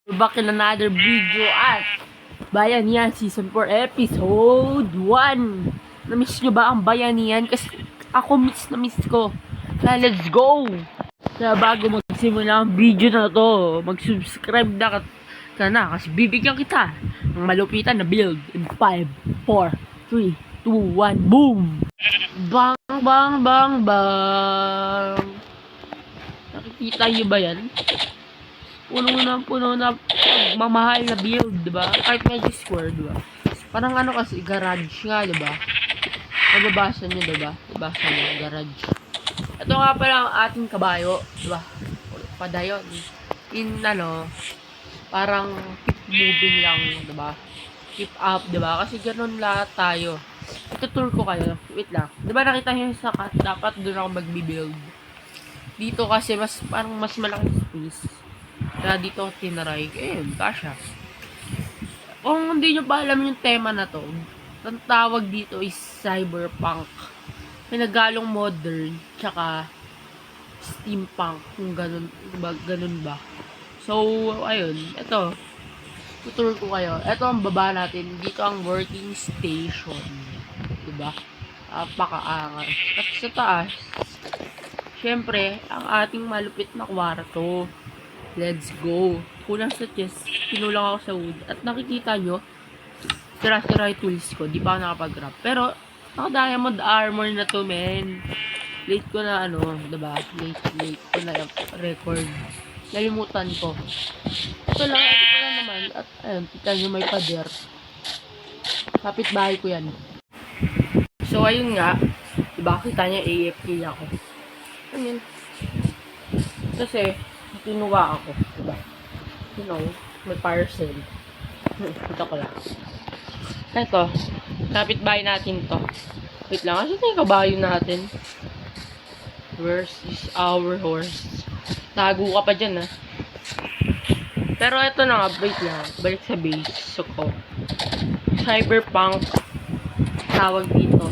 We're back in another video at Bayanihan Season 4 Episode 1. Na-miss nyo ba ang Bayanihan? Kasi ako na miss ko. Kaya let's go! Kaya bago magsimula ang video na to, mag-subscribe na ka na kasi bibigyan kita ng malupitan na build in 5, 4, 3, 2, 1, boom! Bang, bang, bang, bang! Nakikita nyo ba yan? Puno na mamahal na build, diba? Kahit medyo square, diba? Parang ano kasi, garage nga, diba? Mababasa nyo, diba? Mababasa nyo, garage. Ito nga pala ang ating kabayo, diba? Padayon. Parang keep moving lang, diba? Keep up, diba? Kasi ganun lahat tayo. Itutur ko kayo. Wait lang. Diba nakita nyo sa cut? Dapat doon ako magbi-build. Dito kasi parang mas malaking space. Kaya dito tinaray. Kasha. Kung hindi nyo pa alam yung tema na to, ang tawag dito is cyberpunk. Pinagalong modern, tsaka steampunk, kung ganun ba. So, ayun, ito. Tutur ko kayo. Ito ang baba natin. Dito ang working station. Diba? Napakaangas. At sa taas, syempre, ang ating malupit na kwarto. Let's go. Kulang sa chest. Pinulang ako sa wood. At nakikita nyo, sira-sira yung tools ko. Di pa ako nakapag-grab. Pero, naka-diamond armor na to, men. Late ko na, diba? Late ko na record. Nalimutan ko. Ito lang naman. At, ayun, kita nyo may pader. Kapit-bahay ko yan. So, ayun nga. Diba, kita nyo, AFK ako. Ayun. Kasi, tinuwa ako, diba? May parcel. Ito ko lang. Ito, kapitbahay natin to. Wait lang, kasi ito yung kabayo natin. Where is our horse? Tago ka pa dyan, ha? Pero ito na nga, wait lang. Balik sa base. So, cyberpunk tawag dito.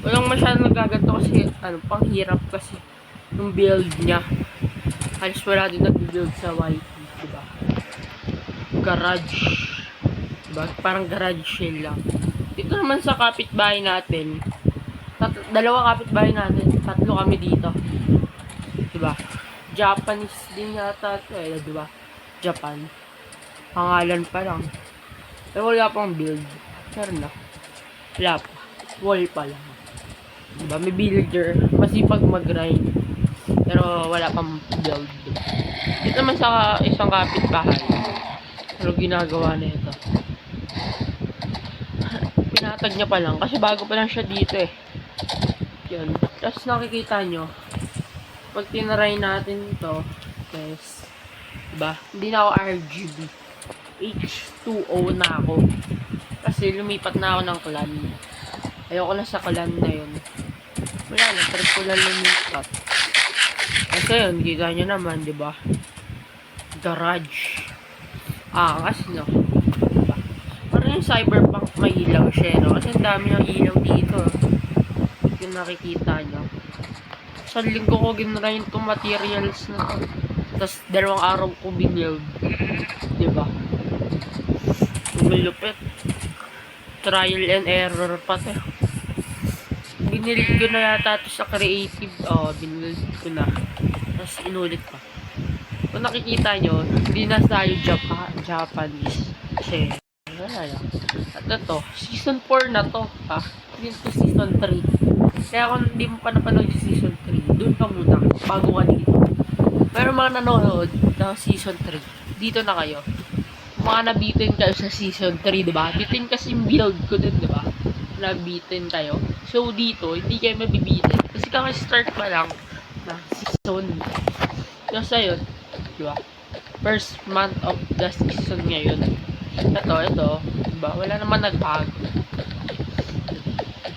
Walang masyadong nagaganto kasi, panghirap kasi yung build niya. Halos wala din nag-build sa YT, diba? Garage. Diba? Parang garage shell lang. Dito naman sa kapitbahay natin, dalawa kapitbahay natin, tatlo kami dito. Diba? Japanese din yata ito diba? Japan. Pangalan pa lang. Pero wala pang build. Meron na. Wala pa. Wall pa lang. Diba? May builder. Masipag mag-grind. Pero wala pang build. Dito naman sa isang kapitbahay. Pero ginagawa na ito. Pinatag niya pa lang. Kasi bago pa lang siya dito eh. Yun. Tapos nakikita nyo. Pag tinaray natin ito. Guys. Diba? Hindi na ako RGB. H2O na ako. Kasi lumipat na ako ng clan. Ayoko na sa clan na yun. Wala na. Trip ko lang lumipat. Kasi yun, kita nyo naman, diba? Garage. Kasi no. Diba? Parang yung cyberpunk may ilaw siya, no? Kasi ang dami ng ilaw dito. Yung nakikita nyo. Sa linggo ko ginara yung itong materials na to. Tapos 2 araw ko binild. Diba? Malupit. Trial and error pa to. Binild ko na yata ito sa creative. Binild ko na. Tapos inulit pa. Kung nakikita nyo, hindi na tayo Japanese. Kasi, wala lang. At ito, season 4 na to. Hindi to season 3. Kaya kung hindi mo pa napanood yung season 3, doon pa muna. Bago ka dito. Pero mga nanonood ng season 3, dito na kayo. Mga nabitin kayo sa season 3, diba? Bitin kasi yung build ko dun, diba? Nabitin kayo. So, dito, hindi kayo mabibitin. Kasi kaka-start pa lang na season. Kasi yun, diba? First month of the season ngayon. Ito, diba? Wala naman nagbago.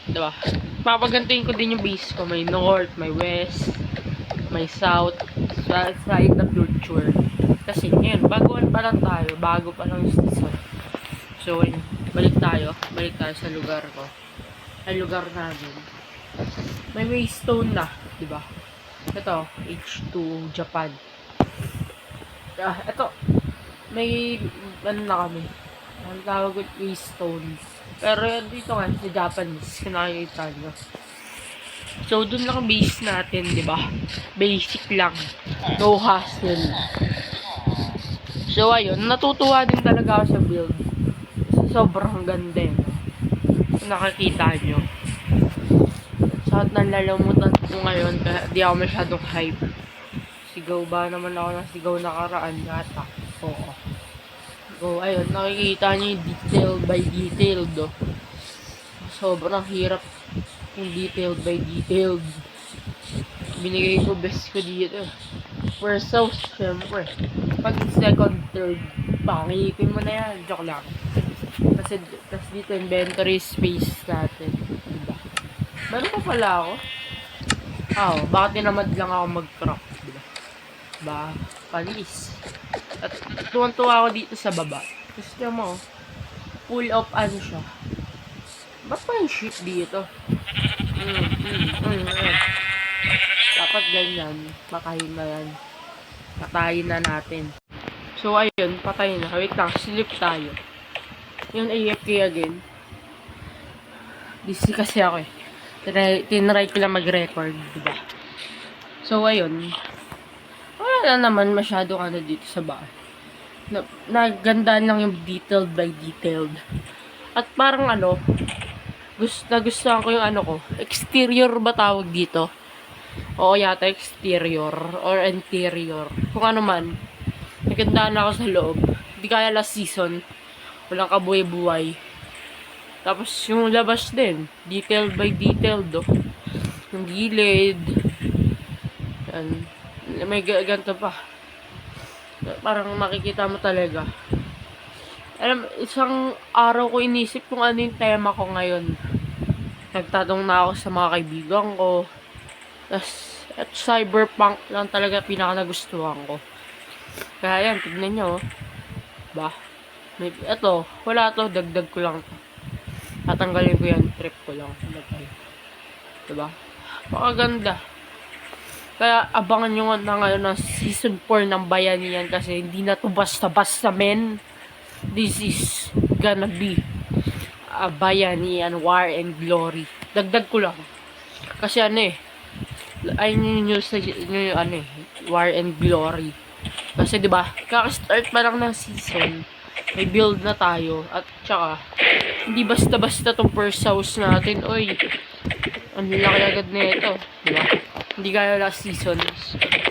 Diba? Papagantuin ko din yung base ko. May north, may west, may south, side na future. Kasi ngayon, baguan pa lang tayo. Bago pa lang yung season. So, yun. Balik tayo sa lugar ko. Ay, lugar namin. May waystone na, diba? Ito, H2 Japan. Ito, may, ano na kami, ang tawag ko, keystone. Pero yun dito nga, sa Japanese, kung nakikita nyo. So, dun lang base natin, di ba? Basic lang. No hassle. So, ayun, natutuwa din talaga ako sa build. Kasi sobrang ganda eh. Kung nakikita nyo. Sa at nalalamutan ko ngayon, kaya di ako masyadong hype. Sigaw ba naman ako ng sigaw nakaraan yata? Oo. So, ayun, nakikita nyo yung detail by detail, do. Sobrang hirap yung detailed by detailed. Binigay ko best ko dito. First house, syempre. Pag second, third, pangiipin mo na yan. Joke lang. Kasi, tas dito, inventory space natin. Diba? Meron pa pala ako. Bakit tinamad lang ako mag-crop, diba? Ba, palis. At tuwan-tuwa ako dito sa baba. Gusto mo, full of ano siya. Ba't pa yung ship dito? Dapat ganyan. Patayin na yan. Patayin na natin. So, ayun. Patayin na. Wait lang. Sleep tayo. Yung AFK again. Busy kasi ako eh. Tinry ko lang mag-record. Diba? So, ayun. Wala naman masyado ano dito sa bahay. Nagandaan lang yung detailed by detailed. At parang ano, nagustuhan ko yung ano ko. Exterior ba tawag dito? Oo yata, exterior or interior. Kung ano man. Nagandaan ako sa loob. Hindi kaya last season. Walang kabuhay-buhay. Tapos yung labas din. Detailed by detailed do. Yung gilid. Yan. May ganito pa. Parang makikita mo talaga. Alam, isang araw ko inisip kung ano yung tema ko ngayon. Nagtatong na ako sa mga kaibigan ko. At cyberpunk lang talaga pinaka nagustuhan ko. Kaya yan, tignan nyo. Ba? Ito, wala to, dagdag ko lang to. Tatanggalin ko yan, trip ko lang. Diba? Pakaganda. Kaya abangan nyo na ngayon ng season 4 ng Bayanihan kasi hindi na to basta-basta men. This is gonna be a Bayanihan War and Glory. Dagdag ko lang. Kasi ano eh, ayun yung ano eh, War and Glory. Kasi 'di ba, kaka-start pa lang ng season, may build na tayo at tsaka hindi basta-basta tong first house natin. Oy, ang laki agad nito, 'di ba? Hindi gaya last season,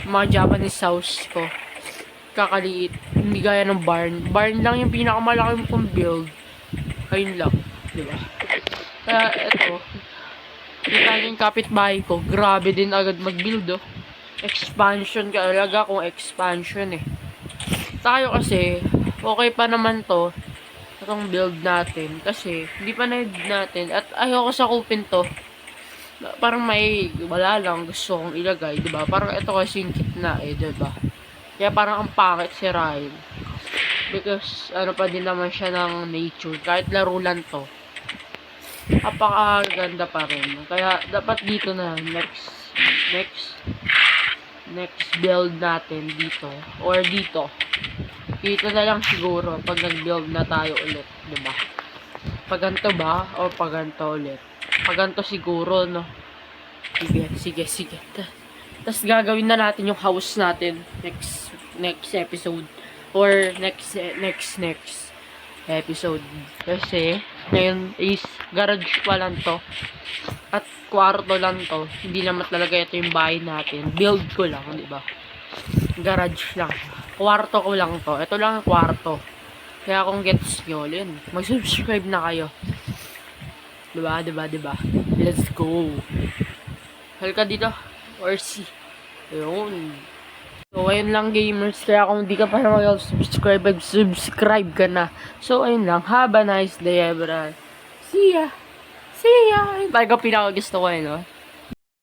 mga Japanese house ko kakaliit, hindi gaya ng barn. Barn lang yung pinakamalaki kong build. Ayun lang, 'di ba? Kaya ito, yung kapitbahay ko, grabe din agad mag-build, oh. Expansion ka talaga kung expansion eh. Tayo kasi, okay pa naman to, itong build natin. Kasi, hindi pa na-build natin. At ayoko sa kupin to. Parang may, wala lang, gusto kong ilagay, diba? Parang ito kasi yung kitna eh, diba? Kaya parang ang pangit si Ryan. Because, ano pa din naman siya ng nature. Kahit laro lang to. Napakaganda pa rin. Kaya, dapat dito na, next build natin dito. Or dito. Dito na lang siguro pag nag-build na tayo ulit. Diba? Pag ganito ba? O pag ganito ulit? Pag ganito siguro, no? Sige. Tapos gagawin na natin yung house natin next episode. Or next episode. Kasi, ngayon is garage pa lang to. At kwarto lang to. Hindi naman talaga ito yung bahay natin. Build ko lang, di ba? Garage lang. Kwarto ko lang to. Ito lang ang kwarto. Kaya kung gets nyo, yun. Mag-subscribe na kayo. Diba? Let's go. Halika dito. Or see. Ayun. So, ayun lang gamers. Kaya kung di ka pa na mag-subscribe, subscribe ka na. So, ayun lang. Have a nice day, everyone. See ya. Talaga pinaka gusto ko no?